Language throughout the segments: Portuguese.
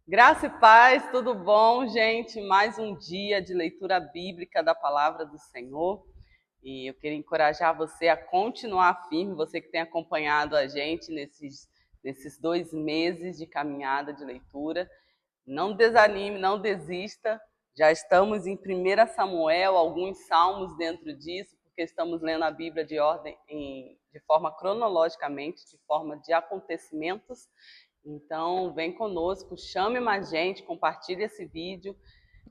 Graça e paz, tudo bom, gente? Mais um dia de leitura bíblica da palavra do Senhor. E eu queria encorajar você a continuar firme, você que tem acompanhado a gente nesses 2 meses de caminhada de leitura. Não desanime, não desista. Já estamos em 1 Samuel, alguns salmos dentro disso, porque estamos lendo a Bíblia de forma cronologicamente, de forma de acontecimentos. Então, vem conosco, chame mais gente, compartilhe esse vídeo.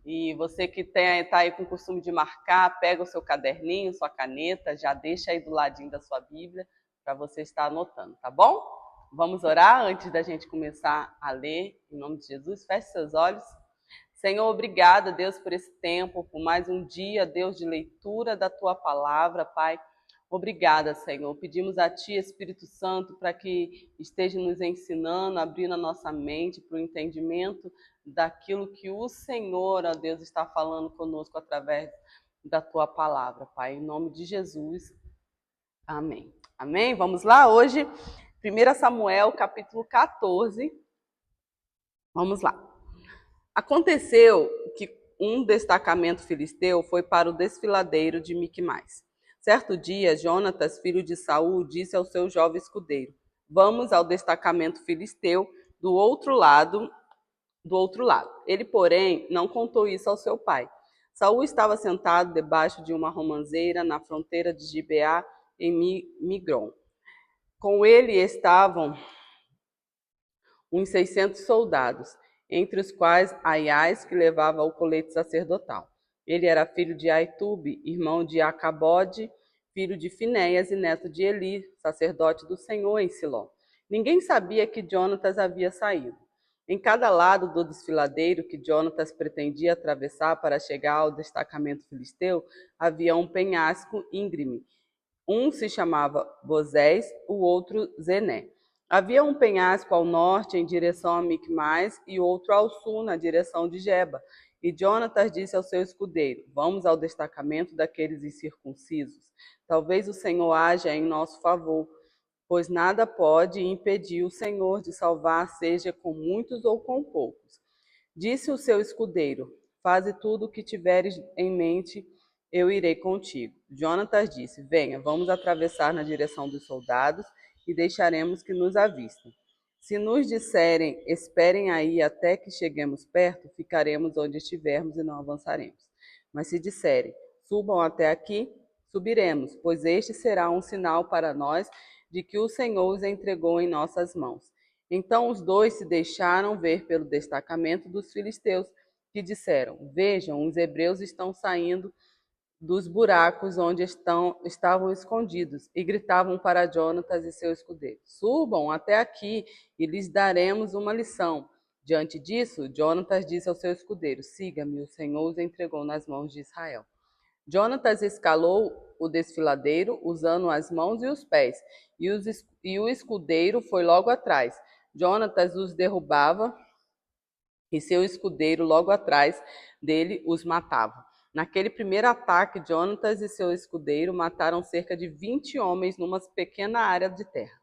E você que está aí com o costume de marcar, pega o seu caderninho, sua caneta, já deixa aí do ladinho da sua Bíblia para você estar anotando, tá bom? Vamos orar antes da gente começar a ler, em nome de Jesus. Feche seus olhos. Senhor, obrigada, Deus, por esse tempo, por mais um dia, Deus, de leitura da Tua palavra, Pai. Obrigada, Senhor. Pedimos a Ti, Espírito Santo, para que esteja nos ensinando, abrindo a nossa mente para o entendimento daquilo que o Senhor, ó Deus, está falando conosco através da Tua palavra, Pai. Em nome de Jesus. Amém. Amém? Vamos lá? Hoje, 1 Samuel, capítulo 14. Vamos lá. Aconteceu que um destacamento filisteu foi para o desfiladeiro de Miquimais. Certo dia, Jonatas, filho de Saul, disse ao seu jovem escudeiro: Vamos ao destacamento filisteu do outro lado. Ele, porém, não contou isso ao seu pai. Saul estava sentado debaixo de uma romanceira na fronteira de Gibeá, em Migron. Com ele estavam uns 600 soldados, entre os quais Aias, que levava o colete sacerdotal. Ele era filho de Aitube, irmão de Acabode, filho de Finéias e neto de Eli, sacerdote do Senhor em Siló. Ninguém sabia que Jonatas havia saído. Em cada lado do desfiladeiro que Jonatas pretendia atravessar para chegar ao destacamento filisteu, havia um penhasco íngreme. Um se chamava Bozés, o outro Zené. Havia um penhasco ao norte, em direção a Micmais, e outro ao sul, na direção de Geba. E Jonatas disse ao seu escudeiro: Vamos ao destacamento daqueles incircuncisos. Talvez o Senhor haja em nosso favor, pois nada pode impedir o Senhor de salvar, seja com muitos ou com poucos. Disse o seu escudeiro: Faze tudo o que tiveres em mente, eu irei contigo. Jonatas disse: Venha, vamos atravessar na direção dos soldados e deixaremos que nos avistem. Se nos disserem: Esperem aí até que cheguemos perto, ficaremos onde estivermos e não avançaremos. Mas se disserem: Subam até aqui, subiremos, pois este será um sinal para nós de que o Senhor os entregou em nossas mãos. Então os dois se deixaram ver pelo destacamento dos filisteus, que disseram: Vejam, os hebreus estão saindo dos buracos onde estavam escondidos, e gritavam para Jonatas e seu escudeiro: Subam até aqui e lhes daremos uma lição. Diante disso, Jonatas disse ao seu escudeiro: Siga-me, o Senhor os entregou nas mãos de Israel. Jonatas escalou o desfiladeiro, usando as mãos e os pés, e o escudeiro foi logo atrás. Jonatas os derrubava, e seu escudeiro logo atrás dele os matava. Naquele primeiro ataque, Jonatas e seu escudeiro mataram cerca de 20 homens numa pequena área de terra.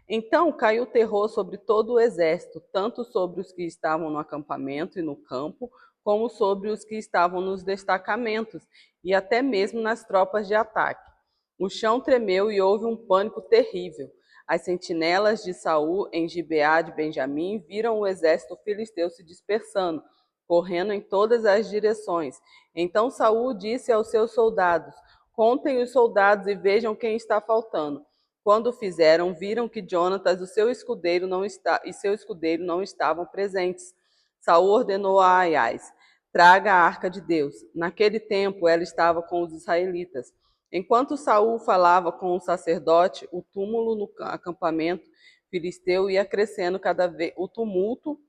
Então caiu terror sobre todo o exército, tanto sobre os que estavam no acampamento e no campo, como sobre os que estavam nos destacamentos, e até mesmo nas tropas de ataque. O chão tremeu e houve um pânico terrível. As sentinelas de Saul em Gibeá de Benjamim viram o exército filisteu se dispersando, correndo em todas as direções. Então Saul disse aos seus soldados: Contem os soldados e vejam quem está faltando. Quando fizeram, viram que Jonatas e seu escudeiro não estavam presentes. Saul ordenou a Aias: Traga a arca de Deus. Naquele tempo, ela estava com os israelitas. Enquanto Saul falava com o sacerdote, o túmulo no acampamento filisteu ia crescendo cada vez. O tumulto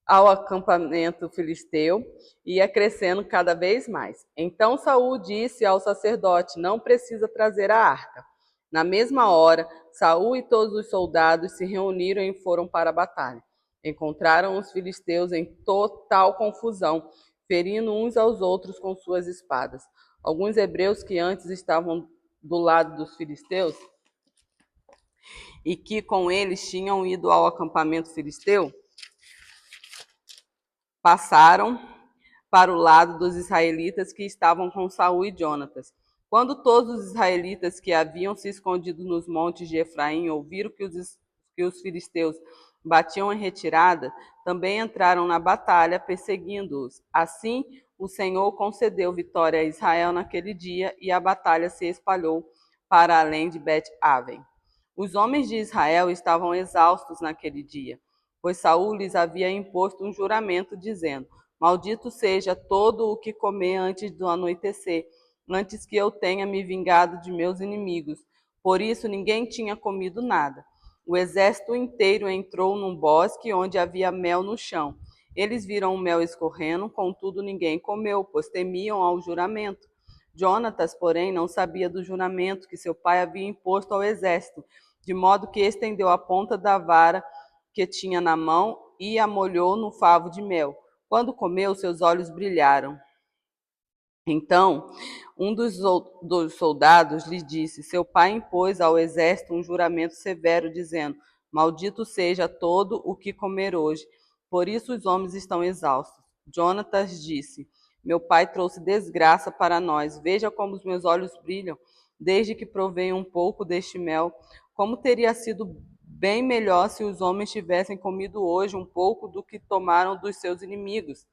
ao acampamento filisteu ia crescendo cada vez mais. Então Saul disse ao sacerdote: Não precisa trazer a arca. Na mesma hora, Saul e todos os soldados se reuniram e foram para a batalha. Encontraram os filisteus em total confusão, ferindo uns aos outros com suas espadas. Alguns hebreus que antes estavam do lado dos filisteus e que com eles tinham ido ao acampamento filisteu passaram para o lado dos israelitas que estavam com Saul e Jonatas. Quando todos os israelitas que haviam se escondido nos montes de Efraim ouviram que os filisteus batiam em retirada, também entraram na batalha, perseguindo-os. Assim, o Senhor concedeu vitória a Israel naquele dia, e a batalha se espalhou para além de Bet-Aven. Os homens de Israel estavam exaustos naquele dia, pois Saul lhes havia imposto um juramento, dizendo: Maldito seja todo o que comer antes do anoitecer, antes que eu tenha me vingado de meus inimigos. Por isso ninguém tinha comido nada. O exército inteiro entrou num bosque onde havia mel no chão. Eles viram o mel escorrendo, contudo ninguém comeu, pois temiam ao juramento. Jonatas, porém, não sabia do juramento que seu pai havia imposto ao exército, de modo que estendeu a ponta da vara que tinha na mão e a molhou no favo de mel. Quando comeu, seus olhos brilharam. Então, um dos soldados lhe disse: Seu pai impôs ao exército um juramento severo, dizendo: Maldito seja todo o que comer hoje. Por isso os homens estão exaustos. Jonatas disse: Meu pai trouxe desgraça para nós. Veja como os meus olhos brilham, desde que provei um pouco deste mel. Como teria sido bem melhor se os homens tivessem comido hoje um pouco do que tomaram dos seus inimigos.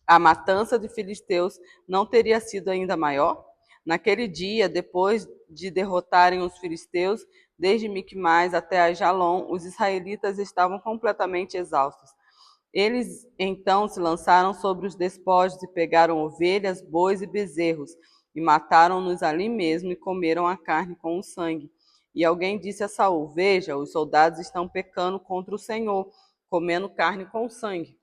A matança de filisteus não teria sido ainda maior? Naquele dia, depois de derrotarem os filisteus, desde Micmais até Ajalon, os israelitas estavam completamente exaustos. Eles então se lançaram sobre os despojos e pegaram ovelhas, bois e bezerros, e mataram-nos ali mesmo e comeram a carne com o sangue. E alguém disse a Saul: Veja, os soldados estão pecando contra o Senhor, comendo carne com sangue.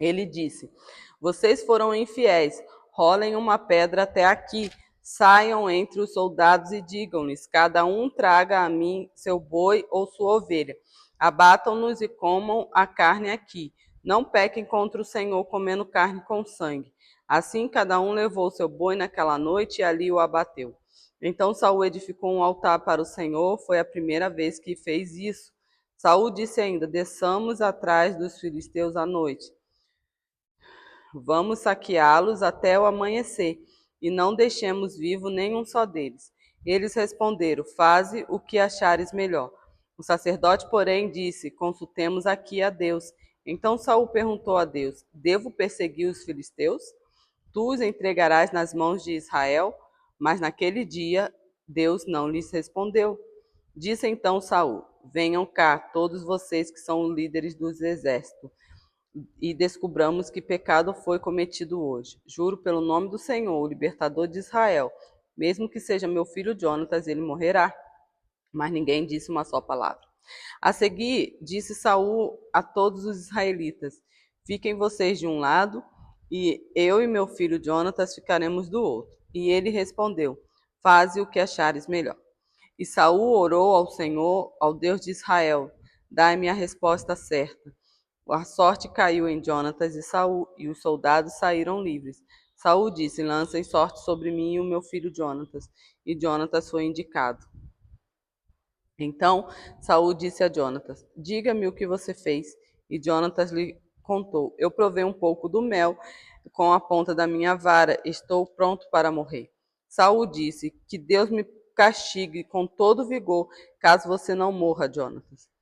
Ele disse: Vocês foram infiéis, rolem uma pedra até aqui, saiam entre os soldados e digam-lhes: Cada um traga a mim seu boi ou sua ovelha. Abatam-nos e comam a carne aqui. Não pequem contra o Senhor comendo carne com sangue. Assim cada um levou seu boi naquela noite e ali o abateu. Então Saul edificou um altar para o Senhor, foi a primeira vez que fez isso. Saul disse ainda: Desçamos atrás dos filisteus à noite. Vamos saqueá-los até o amanhecer, e não deixemos vivo nenhum só deles. Eles responderam: Faze o que achares melhor. O sacerdote, porém, disse: Consultemos aqui a Deus. Então Saul perguntou a Deus: Devo perseguir os filisteus? Tu os entregarás nas mãos de Israel? Mas naquele dia Deus não lhes respondeu. Disse então Saul: Venham cá, todos vocês que são líderes dos exércitos, e descubramos que pecado foi cometido hoje. Juro pelo nome do Senhor, o libertador de Israel, mesmo que seja meu filho Jonatas, ele morrerá. Mas ninguém disse uma só palavra. A seguir, disse Saul a todos os israelitas: Fiquem vocês de um lado, e eu e meu filho Jonatas ficaremos do outro. E ele respondeu: Faze o que achares melhor. E Saul orou ao Senhor, ao Deus de Israel: Dai-me a resposta certa. A sorte caiu em Jonatas e Saul, e os soldados saíram livres. Saul disse: Lancem sorte sobre mim e o meu filho Jonatas. E Jonatas foi indicado. Então Saul disse a Jonatas: Diga-me o que você fez. E Jonatas lhe contou: Eu provei um pouco do mel com a ponta da minha vara. Estou pronto para morrer. Saul disse: Que Deus me castigue com todo vigor, caso você não morra, Jonatas.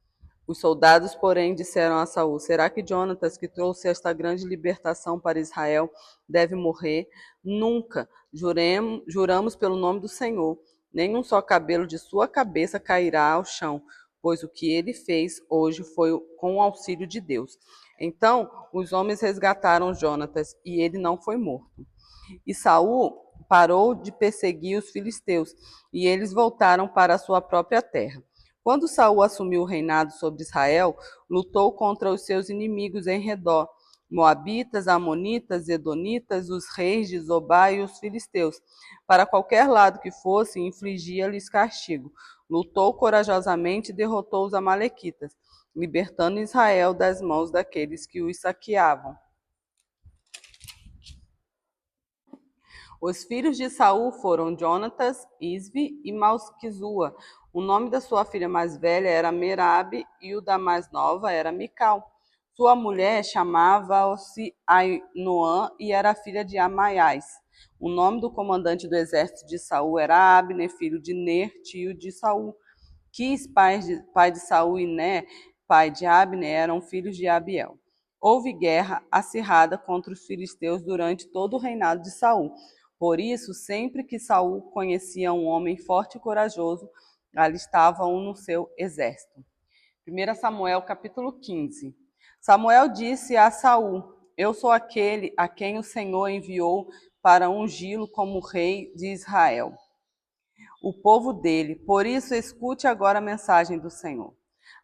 Os soldados, porém, disseram a Saul: Será que Jonatas, que trouxe esta grande libertação para Israel, deve morrer? Nunca. Juramos pelo nome do Senhor. Nem um só cabelo de sua cabeça cairá ao chão, pois o que ele fez hoje foi com o auxílio de Deus. Então os homens resgataram Jonatas, e ele não foi morto. E Saul parou de perseguir os filisteus, e eles voltaram para a sua própria terra. Quando Saul assumiu o reinado sobre Israel, lutou contra os seus inimigos em redor, Moabitas, Amonitas, Edonitas, os reis de Zobá e os filisteus. Para qualquer lado que fosse, infligia-lhes castigo. Lutou corajosamente e derrotou os amalequitas, libertando Israel das mãos daqueles que os saqueavam. Os filhos de Saul foram Jonatas, Isvi e Malquizua. O nome da sua filha mais velha era Merabe e o da mais nova era Mical. Sua mulher chamava-se Ainoã e era filha de Amaiás. O nome do comandante do exército de Saul era Abner, filho de Ner, tio de Saul. Quis, pai de Saul, e Né, pai de Abner, eram filhos de Abiel. Houve guerra acirrada contra os filisteus durante todo o reinado de Saul. Por isso, sempre que Saul conhecia um homem forte e corajoso, alistava um no seu exército. 1 Samuel capítulo 15. Samuel disse a Saul: Eu sou aquele a quem o Senhor enviou para ungí-lo como rei de Israel, o povo dele. Por isso, escute agora a mensagem do Senhor.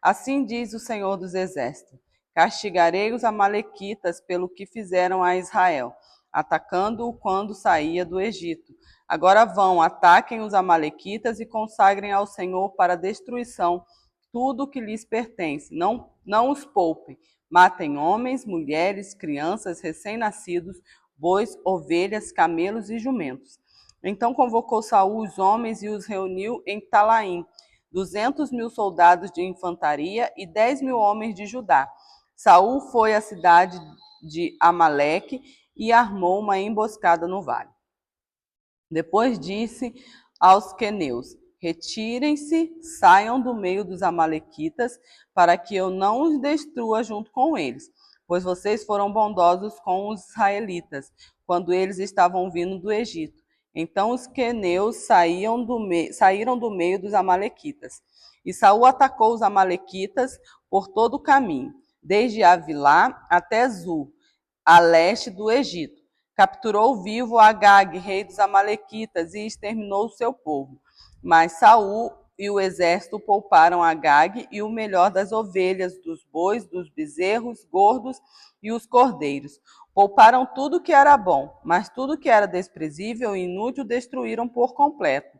Assim diz o Senhor dos Exércitos: Castigarei os amalequitas pelo que fizeram a Israel, atacando-o quando saía do Egito. Agora vão, ataquem os amalequitas e consagrem ao Senhor para destruição tudo o que lhes pertence. Não os poupem. Matem homens, mulheres, crianças, recém-nascidos, bois, ovelhas, camelos e jumentos. Então convocou Saul os homens e os reuniu em Talaim, 200.000 soldados de infantaria e 10.000 homens de Judá. Saul foi à cidade de Amaleque e armou uma emboscada no vale. Depois disse aos queneus: Retirem-se, saiam do meio dos amalequitas, para que eu não os destrua junto com eles, pois vocês foram bondosos com os israelitas, quando eles estavam vindo do Egito. Então os queneus saíram do meio dos amalequitas. E Saul atacou os amalequitas por todo o caminho, desde Avilá até Zur, a leste do Egito. Capturou vivo Agag, rei dos amalequitas, e exterminou o seu povo. Mas Saul e o exército pouparam Agag e o melhor das ovelhas, dos bois, dos bezerros gordos e os cordeiros. Pouparam tudo que era bom, mas tudo que era desprezível e inútil destruíram por completo.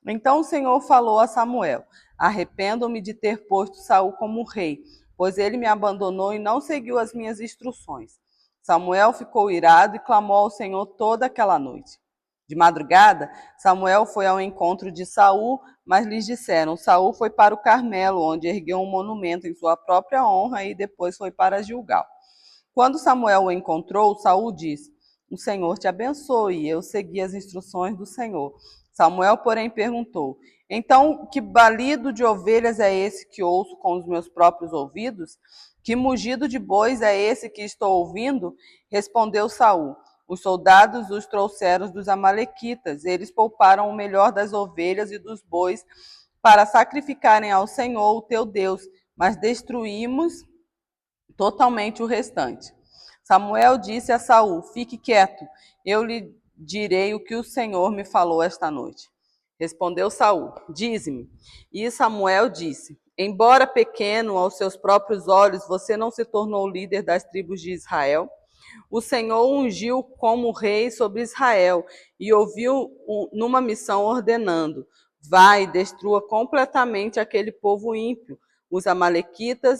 Então o Senhor falou a Samuel: Arrependo-me de ter posto Saul como rei, pois ele me abandonou e não seguiu as minhas instruções. Samuel ficou irado e clamou ao Senhor toda aquela noite. De madrugada, Samuel foi ao encontro de Saul, mas lhes disseram: Saul foi para o Carmelo, onde ergueu um monumento em sua própria honra, e depois foi para Gilgal. Quando Samuel o encontrou, Saul disse: O Senhor te abençoe. Eu segui as instruções do Senhor. Samuel, porém, perguntou: Então, que balido de ovelhas é esse que ouço com os meus próprios ouvidos? Que mugido de bois é esse que estou ouvindo? Respondeu Saul: Os soldados os trouxeram dos amalequitas. Eles pouparam o melhor das ovelhas e dos bois para sacrificarem ao Senhor, o teu Deus, mas destruímos totalmente o restante. Samuel disse a Saul: Fique quieto, eu lhe direi o que o Senhor me falou esta noite. Respondeu Saul: Dize-me. E Samuel disse: Embora pequeno aos seus próprios olhos, você não se tornou líder das tribos de Israel? O Senhor ungiu como rei sobre Israel e ouviu numa missão ordenando: Vai, destrua completamente aquele povo ímpio. Os amalequitas,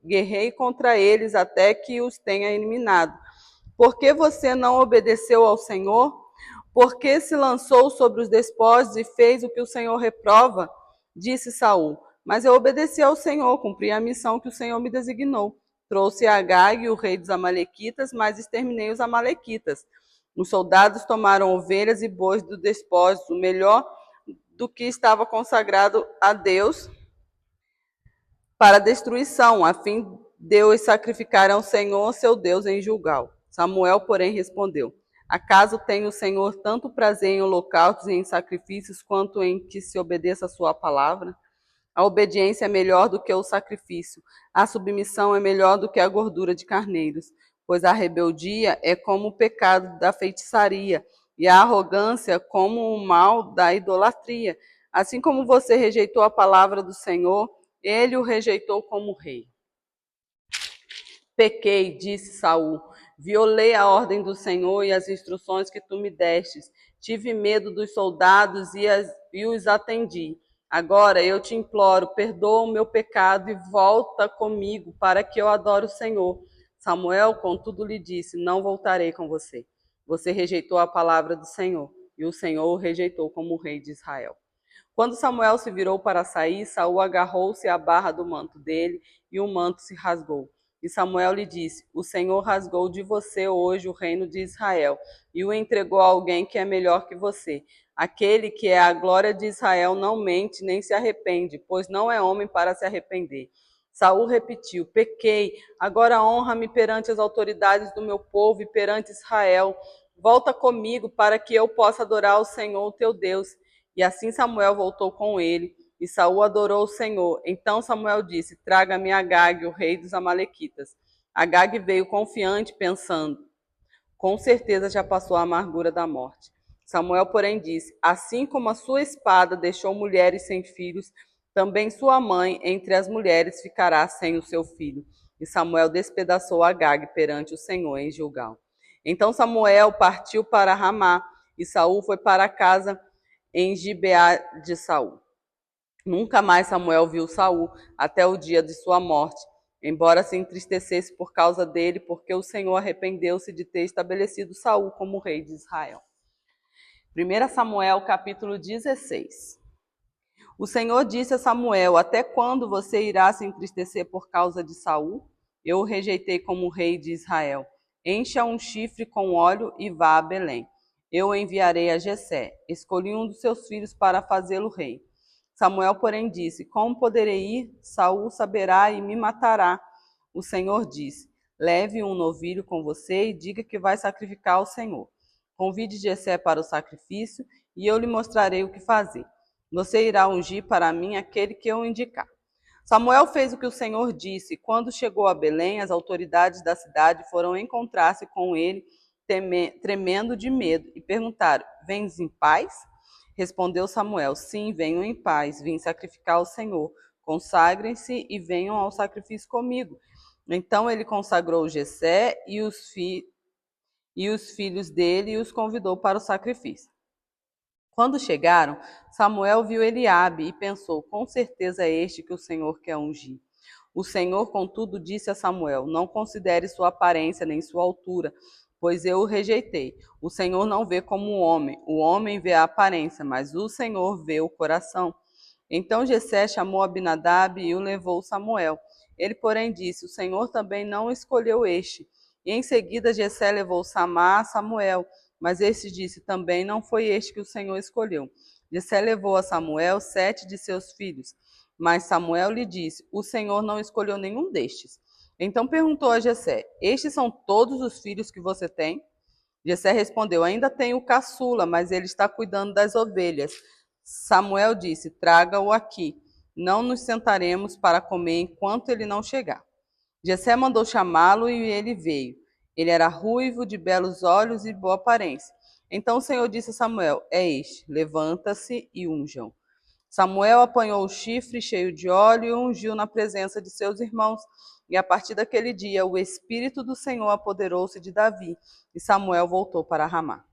guerrei contra eles até que os tenha eliminado. Por que você não obedeceu ao Senhor? Por que se lançou sobre os despojos e fez o que o Senhor reprova? Disse Saul: Mas eu obedeci ao Senhor, cumpri a missão que o Senhor me designou. Trouxe Agag, o rei dos amalequitas, mas exterminei os amalequitas. Os soldados tomaram ovelhas e bois do despojos, o melhor do que estava consagrado a Deus, para destruição, a fim de os sacrificarem ao Senhor, seu Deus, em Gilgal. Samuel, porém, respondeu: Acaso tem o Senhor tanto prazer em holocaustos e em sacrifícios, quanto em que se obedeça a sua palavra? A obediência é melhor do que o sacrifício, a submissão é melhor do que a gordura de carneiros, pois a rebeldia é como o pecado da feitiçaria, e a arrogância como o mal da idolatria. Assim como você rejeitou a palavra do Senhor, ele o rejeitou como rei. Pequei, disse Saul, violei a ordem do Senhor e as instruções que tu me destes. Tive medo dos soldados e os atendi. Agora eu te imploro, perdoa o meu pecado e volta comigo para que eu adore o Senhor. Samuel, contudo, lhe disse: Não voltarei com você. Você rejeitou a palavra do Senhor, e o Senhor o rejeitou como rei de Israel. Quando Samuel se virou para sair, Saul agarrou-se à barra do manto dele, e o manto se rasgou. E Samuel lhe disse: O Senhor rasgou de você hoje o reino de Israel e o entregou a alguém que é melhor que você. Aquele que é a glória de Israel não mente nem se arrepende, pois não é homem para se arrepender. Saul repetiu: Pequei, agora honra-me perante as autoridades do meu povo e perante Israel. Volta comigo para que eu possa adorar o Senhor, teu Deus. E assim Samuel voltou com ele, e Saul adorou o Senhor. Então Samuel disse: Traga-me Agag, o rei dos amalequitas. Agag veio confiante, pensando: Com certeza já passou a amargura da morte. Samuel, porém, disse: Assim como a sua espada deixou mulheres sem filhos, também sua mãe entre as mulheres ficará sem o seu filho. E Samuel despedaçou Agag perante o Senhor em Gilgal. Então Samuel partiu para Ramá, e Saul foi para casa em Gibeá de Saul. Nunca mais Samuel viu Saul até o dia de sua morte, embora se entristecesse por causa dele, porque o Senhor arrependeu-se de ter estabelecido Saul como rei de Israel. 1 Samuel, capítulo 16. O Senhor disse a Samuel: Até quando você irá se entristecer por causa de Saul? Eu o rejeitei como rei de Israel. Encha um chifre com óleo e vá a Belém. Eu o enviarei a Jessé. Escolhi um dos seus filhos para fazê-lo rei. Samuel, porém, disse: Como poderei ir? Saul saberá e me matará. O Senhor disse: Leve um novilho com você e diga que vai sacrificar ao Senhor. Convide Jessé para o sacrifício e eu lhe mostrarei o que fazer. Você irá ungir para mim aquele que eu indicar. Samuel fez o que o Senhor disse. Quando chegou a Belém, as autoridades da cidade foram encontrar-se com ele, tremendo de medo, e perguntaram: Vens em paz? Respondeu Samuel: Sim, venho em paz, vim sacrificar ao Senhor. Consagrem-se e venham ao sacrifício comigo. Então ele consagrou Jessé e os filhos dele e os convidou para o sacrifício. Quando chegaram, Samuel viu Eliabe e pensou: com certeza é este que o Senhor quer ungir. O Senhor, contudo, disse a Samuel: Não considere sua aparência nem sua altura, pois eu o rejeitei. O Senhor não vê como o homem vê a aparência, mas o Senhor vê o coração. Então Jessé chamou Abinadab e o levou Samuel. Ele, porém, disse: O Senhor também não escolheu este. E em seguida Jessé levou Samá a Samuel. Mas este disse: Também não foi este que o Senhor escolheu. Jessé levou a Samuel 7 de seus filhos. Mas Samuel lhe disse: O Senhor não escolheu nenhum destes. Então perguntou a Jessé: Estes são todos os filhos que você tem? Jessé respondeu: Ainda tenho o caçula, mas ele está cuidando das ovelhas. Samuel disse: Traga-o aqui. Não nos sentaremos para comer enquanto ele não chegar. Jessé mandou chamá-lo e ele veio. Ele era ruivo, de belos olhos e boa aparência. Então o Senhor disse a Samuel: É este, levanta-se e unjam. Samuel apanhou o chifre cheio de óleo e o ungiu na presença de seus irmãos. E a partir daquele dia, o Espírito do Senhor apoderou-se de Davi, e Samuel voltou para Ramá.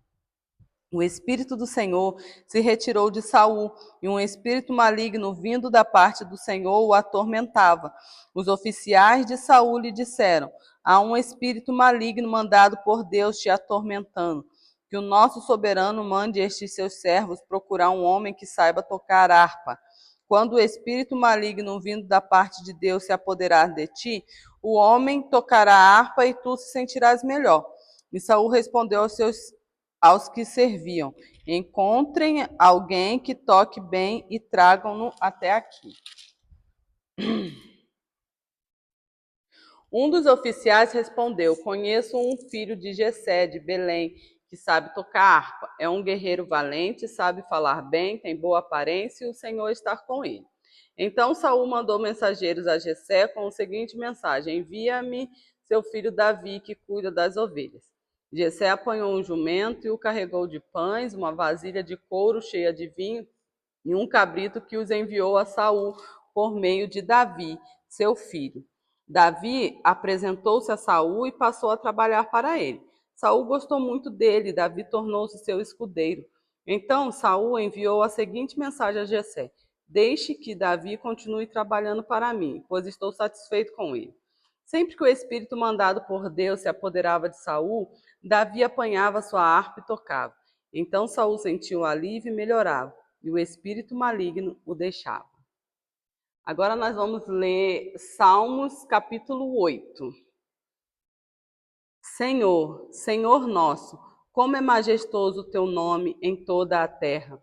O espírito do Senhor se retirou de Saul, e um espírito maligno vindo da parte do Senhor o atormentava. Os oficiais de Saul lhe disseram: Há um espírito maligno mandado por Deus te atormentando. Que o nosso soberano mande estes seus servos procurar um homem que saiba tocar harpa. Quando o espírito maligno vindo da parte de Deus se apoderar de ti, o homem tocará harpa e tu se sentirás melhor. E Saul respondeu aos que serviam: Encontrem alguém que toque bem e tragam-no até aqui. Um dos oficiais respondeu: Conheço um filho de Jessé, de Belém, que sabe tocar harpa. É um guerreiro valente, sabe falar bem, tem boa aparência e o Senhor está com ele. Então Saul mandou mensageiros a Jessé com a seguinte mensagem: Envia-me seu filho Davi, que cuida das ovelhas. Jessé apanhou um jumento e o carregou de pães, uma vasilha de couro cheia de vinho e um cabrito que os enviou a Saul por meio de Davi, seu filho. Davi apresentou-se a Saul e passou a trabalhar para ele. Saul gostou muito dele e Davi tornou-se seu escudeiro. Então Saul enviou a seguinte mensagem a Jessé: Deixe que Davi continue trabalhando para mim, pois estou satisfeito com ele. Sempre que o espírito mandado por Deus se apoderava de Saul, Davi apanhava sua harpa e tocava. Então Saul sentiu alívio e melhorava, e o espírito maligno o deixava. Agora nós vamos ler Salmos, capítulo 8. Senhor, Senhor nosso, como é majestoso o teu nome em toda a terra.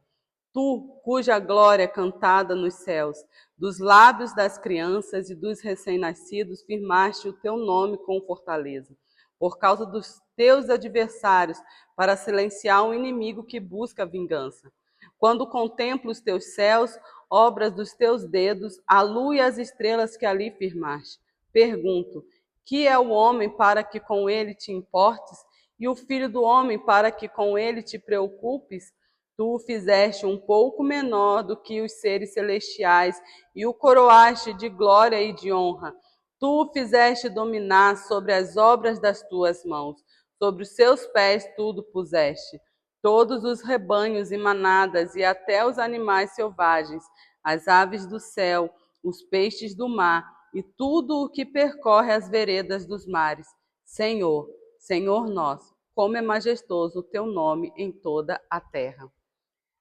Tu, cuja glória é cantada nos céus, dos lábios das crianças e dos recém-nascidos, firmaste o teu nome com fortaleza, por causa dos teus adversários, para silenciar o inimigo que busca vingança. Quando contemplo os teus céus, obras dos teus dedos, a lua e as estrelas que ali firmaste, pergunto: que é o homem para que com ele te importes, e o filho do homem para que com ele te preocupes? Tu o fizeste um pouco menor do que os seres celestiais e o coroaste de glória e de honra. Tu o fizeste dominar sobre as obras das tuas mãos. Sobre os seus pés tudo puseste. Todos os rebanhos e manadas e até os animais selvagens, as aves do céu, os peixes do mar e tudo o que percorre as veredas dos mares. Senhor, Senhor nosso, como é majestoso o teu nome em toda a terra.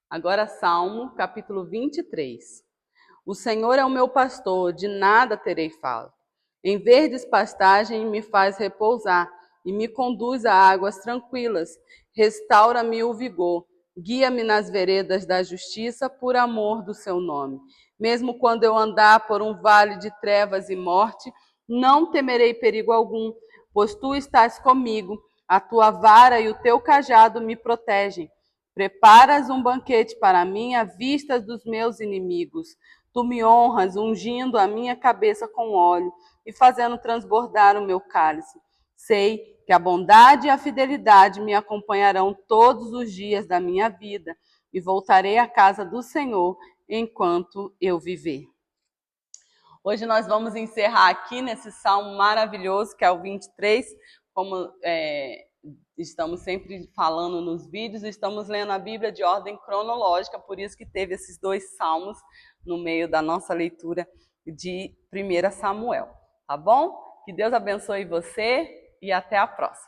Agora, Salmo, capítulo 23. O Senhor é o meu pastor, de nada terei falta. Em verdes pastagens me faz repousar e me conduz a águas tranquilas. Restaura-me o vigor. Guia-me nas veredas da justiça por amor do seu nome. Mesmo quando eu andar por um vale de trevas e morte, não temerei perigo algum, pois tu estás comigo. A tua vara e o teu cajado me protegem. Preparas um banquete para mim à vista dos meus inimigos. Tu me honras, ungindo a minha cabeça com óleo e fazendo transbordar o meu cálice. Sei que a bondade e a fidelidade me acompanharão todos os dias da minha vida e voltarei à casa do Senhor enquanto eu viver. Hoje nós vamos encerrar aqui nesse salmo maravilhoso que é o 23, como estamos sempre falando nos vídeos, estamos lendo a Bíblia de ordem cronológica, por isso que teve esses dois salmos no meio da nossa leitura de 1 Samuel, tá bom? Que Deus abençoe você e até a próxima.